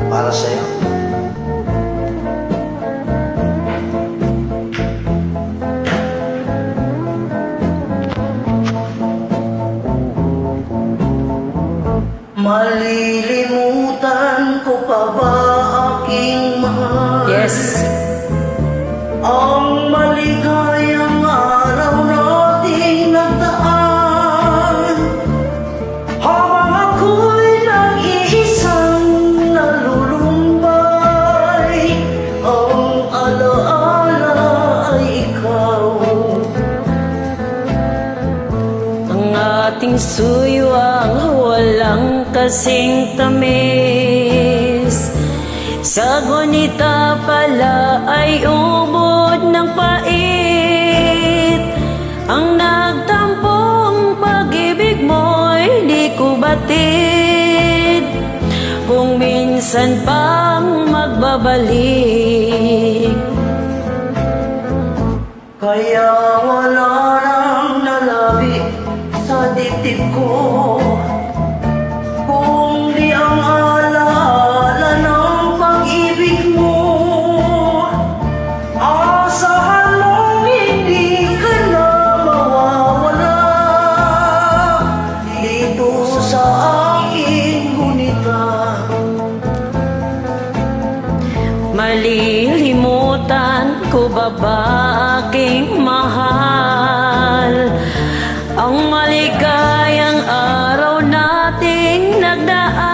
para sa'yo. Malilimutan ko pa ba aking mahal? Yes. Ang maligayang araw nating nagdaan, habang ako'y nag-iisang nalulumbay, ang alaala ay ikaw. Ang ating suyo ang walang kasing tamis, sa gunita pala ay ubod ng pait. Ang nagtampong pag-ibig mo'y di ko batid, kung minsan pang magbabalik. Kaya wala nang nalabi sa dibdib ko, kung di ang alaala ng pag-ibig mo. Asahan mong hindi ka na mawawala dito sa aking gunita. Malilimutan ko ba aking mahal, ang maligayang araw nating nagdaan?